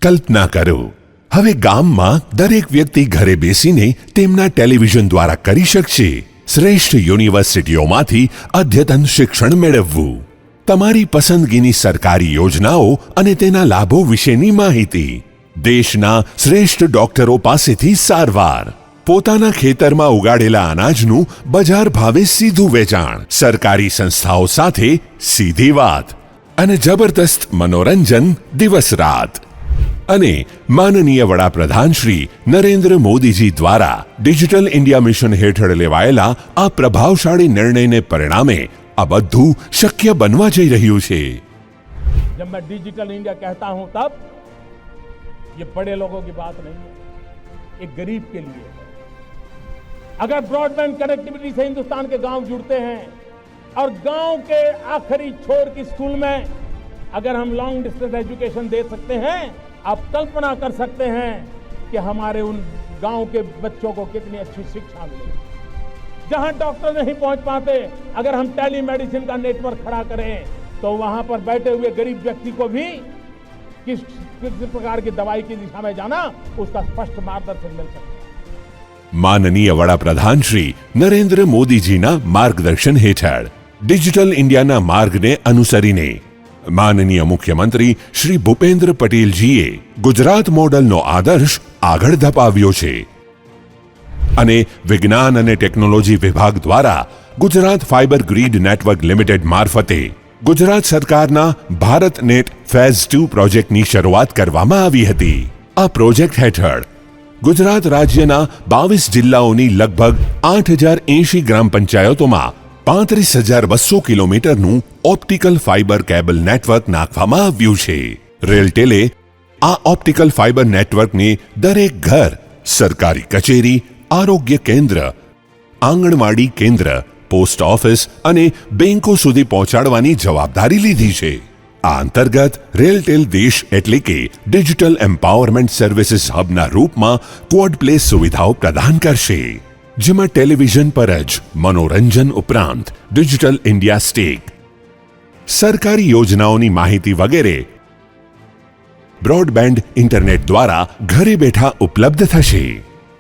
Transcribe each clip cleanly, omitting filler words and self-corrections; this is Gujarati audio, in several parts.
કલ્પના કરો, હવે ગામમાં દરેક વ્યક્તિ ઘરે બેસીને તેમના ટેલિવિઝન દ્વારા કરી શકશે શ્રેષ્ઠ યુનિવર્સિટીઓમાંથી અદ્યતન શિક્ષણ મેળવવું. તમારી પસંદગીની સરકારી યોજનાઓ અને તેના લાભો વિશેની માહિતી, દેશના શ્રેષ્ઠ ડોક્ટરો પાસેથી સારવાર, પોતાના ખેતરમાં ઉગાડેલા અનાજનું બજાર ભાવે સીધું વેચાણ, સરકારી સંસ્થાઓ સાથે સીધી વાત અને જબરદસ્ત મનોરંજન દિવસ રાત. અને માનનીય વડાપ્રધાન શ્રી નરેન્દ્ર મોદીજી દ્વારા ડિજિટલ ઇન્ડિયા મિશન હેઠળ લેવાયેલા આ પ્રભાવશાળી નિર્ણયને પરિણામે આ બધું શક્ય બનવા જઈ રહ્યું છે. जब मैं डिजिटल इंडिया कहता हूं तब ये बड़े लोगों की बात नहीं है, एक गरीब के लिए है. अगर ब्रॉडबैंड कनेक्टिविटी से हिंदुस्तान के गांव जुड़ते हैं और गांव के आखिरी छोर की स्कूल में अगर हम लॉन्ग डिस्टेंस एजुकेशन दे सकते हैं, आप कल्पना कर सकते हैं कि हमारे उन गांव के बच्चों को कितनी अच्छी शिक्षा मिलेगी. जहां डॉक्टर नहीं पहुंच पाते, अगर हम टेली मेडिसिन का नेटवर्क खड़ा करें तो वहां पर बैठे हुए गरीब व्यक्ति को भी किस प्रकार की दवाई की दिशा में जाना, उसका स्पष्ट मार्गदर्शन मिल सकता है. માનનીય વડાપ્રધાન શ્રી નરેન્દ્ર મોદીજીના માર્ગદર્શન હેઠળ ડિજિટલ ઇન્ડિયાના માર્ગને અનુસરીને માનનીય મુખ્યમંત્રી શ્રી ભૂપેન્દ્ર પટેલજીએ ગુજરાત મોડલનો આદર્શ આગળ ધપાવ્યો છે અને વિજ્ઞાન અને ટેકનોલોજી વિભાગ દ્વારા Gujarat fibre grid network limited મારફતે ગુજરાત સરકારના ભારત નેટ ફેઝ 2 પ્રોજેક્ટની શરૂઆત કરવામાં આવી હતી. આ પ્રોજેક્ટ હેઠળ ગુજરાત રાજ્યના 22 જિલ્લાઓની લગભગ 8080 ગ્રામ પંચાયતોમાં 35,200 કિલોમીટરનું ઓપ્ટિકલ ફાઇબર કેબલ નેટવર્ક નાખવામાં આવ્યું છે. રેલટેલે આ ઓપ્ટિકલ ફાઇબર નેટવર્કને દરેક ઘર, સરકારી કચેરી, આરોગ્ય કેન્દ્ર, આંગણવાડી કેન્દ્ર, પોસ્ટ ઓફિસ અને બેંકો સુધી પહોંચાડવાની જવાબદારી લીધી છે. આ અંતર્ગત રેલટેલ દેશ એટલે કે ડિજિટલ એમ્પાવરમેન્ટ સર્વિસીસ હબના રૂપમાં ક્વોડ પ્લે સુવિધાઓ પ્રદાન કરશે, જેમાં ટેલિવિઝન પર જ મનોરંજન ઉપરાંત ડિજિટલ ઇન્ડિયા સ્ટેક, સરકારી યોજનાઓની માહિતી વગેરે બ્રોડબેન્ડ ઇન્ટરનેટ દ્વારા ઘરે બેઠા ઉપલબ્ધ થશે.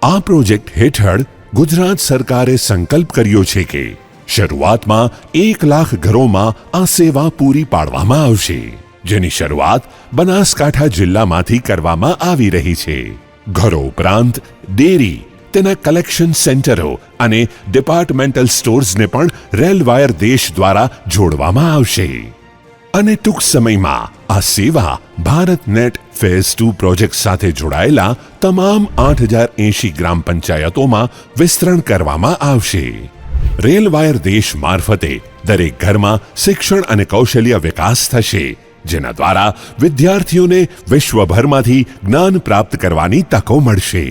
આ પ્રોજેક્ટ હેઠળ ગુજરાત સરકારે સંકલ્પ કર્યો છે કે શરૂઆતમાં 1 લાખ ઘરોમાં આ સેવા પૂરી પાડવામાં આવશે, જેની શરૂઆત બનાસકાંઠા જિલ્લામાંથી કરવામાં આવી રહી છે. ઘરો ઉપરાંત ડેરી, તેના કલેક્શન સેન્ટરો અને ડિપાર્ટમેન્ટલ સ્ટોર્સને પણ રેલવાયર દેશ દ્વારા જોડવામાં આવશે અને ટૂંક સમયમાં આ સેવા ભારત નેટ ફેઝ 2 પ્રોજેક્ટ સાથે જોડાયેલા તમામ 8080 ગ્રામ પંચાયતોમાં વિસ્તરણ કરવામાં આવશે. રેલવાયર દેશ મારફતે દરેક ઘરમાં શિક્ષણ અને કૌશલ્ય વિકાસ થશે, જેના દ્વારા વિદ્યાર્થીઓને વિશ્વભરમાંથી જ્ઞાન પ્રાપ્ત કરવાની તકો મળશે.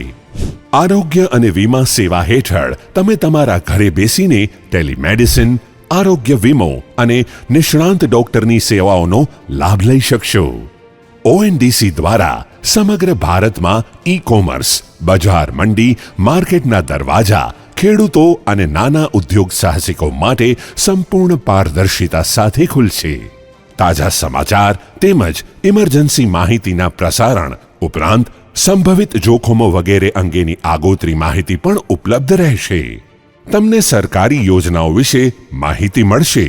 આરોગ્ય અને વીમા સેવા હેઠળ તમે તમારા ઘરે બેસીને ટેલિમેડિસિન, આરોગ્ય વીમો અને નિષ્ણાંત ડોક્ટરની સેવાઓનો લાભ લઈ શકશો. ઓએનડીસી દ્વારા સમગ્ર ભારતમાં ઈ કોમર્સ, બજાર મંડી, માર્કેટના દરવાજા ખેડૂતો અને નાના ઉદ્યોગ સાહસિકો માટે સંપૂર્ણ પારદર્શિતા સાથે ખુલશે. તાજા સમાચાર તેમજ ઇમરજન્સી માહિતીના પ્રસારણ ઉપરાંત સંભવિત જોખમો વગેરે અંગેની આગોતરી માહિતી પણ ઉપલબ્ધ રહેશે. તમને સરકારી યોજનાઓ વિશે માહિતી મળશે.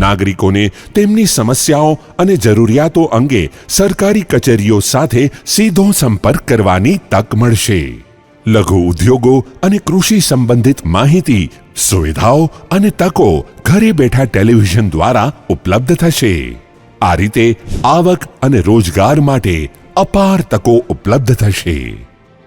નાગરિકોને તેમની સમસ્યાઓ અને જરૂરિયાતો અંગે સરકારી કચેરીઓ સાથે સીધો સંપર્ક કરવાની તક મળશે. લઘુ ઉદ્યોગો અને કૃષિ સંબંધિત માહિતી, સુવિધાઓ અને તકો ઘરે બેઠા ટેલિવિઝન દ્વારા ઉપલબ્ધ થશે. આ રીતે આવક અને રોજગાર માટે અપાર તકો ઉપલબ્ધ થશે.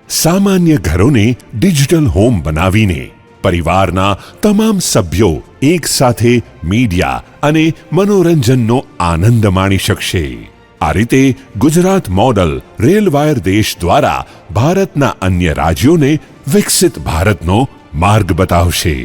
સામાન્ય ઘરોને ડિજિટલ હોમ બનાવીને પરિવારના તમામ સભ્યો એક સાથે મીડિયા અને મનોરંજનનો આનંદ માણી શકશે. આ રીતે ગુજરાત મોડલ રેલવાયર દેશ દ્વારા ભારતના અન્ય રાજ્યોને વિકસિત ભારતનો માર્ગ બતાવશે.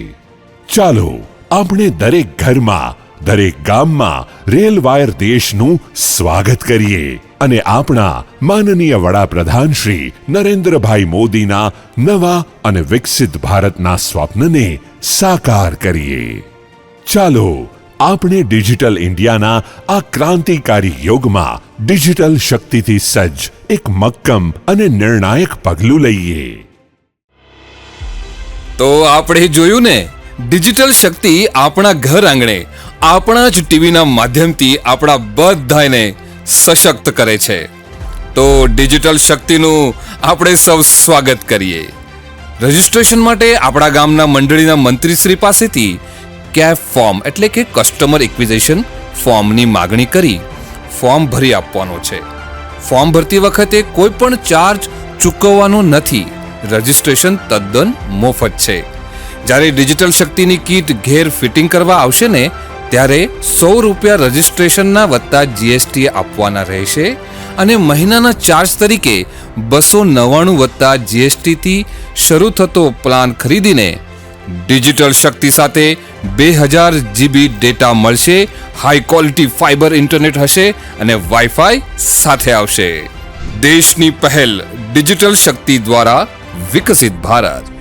ચાલો આપણે દરેક ઘરમાં, દરેક ગામમાં રેલવાયર દેશનું સ્વાગત કરીએ અને આપણા માનનીય વડાપ્રધાન શ્રી નરેન્દ્રભાઈ મોદીના નવા અને વિકસિત ભારતના સ્વપ્નને સાકાર કરીએ. ચાલો આપણે ડિજિટલ ઇન્ડિયાના આ ક્રાંતિકારી યુગમાં ડિજિટલ શક્તિથી સજ્જ એક મક્કમ અને નિર્ણાયક પગલું લઈએ. તો આપણે જોયું ને, ડિજિટલ શક્તિ આપણા ઘર આંગણે આપણા જ ટીવીના માધ્યમથી આપણા બધાને સશક્ત કરે છે. તો ડિજિટલ શક્તિનું આપણે સૌ સ્વાગત કરીએ. રજિસ્ટ્રેશન માટે આપણા ગામના મંડળીના મંત્રીશ્રી પાસેથી કેફ ફોર્મ એટલે કે કસ્ટમર એક્વિઝિશન ફોર્મની માગણી કરી ફોર્મ ભરી આપવાનો છે. ફોર્મ ભરતી વખતે કોઈ પણ ચાર્જ ચૂકવવાનો નથી. રજિસ્ટ્રેશન તદ્દન મફત છે. જ્યારે ડિજિટલ શક્તિની કીટ ઘેર ફિટિંગ કરવા આવશે ને, ત્યારે ₹100 રજિસ્ટ્રેશનના વત્તા જીએસટી આપવાના રહેશે અને મહિનાના ચાર્જ તરીકે 299 વત્તા જીએસટીથી શરૂ થતો પ્લાન ખરીદીને ડિજિટલ શક્તિ સાથે 2000 GB ડેટા મળશે, હાઈ ક્વોલિટી ફાઇબર ઇન્ટરનેટ હશે અને વાઈફાઈ સાથે આવશે. દેશની પહેલ ડિજિટલ શક્તિ દ્વારા વિકસિત ભારત.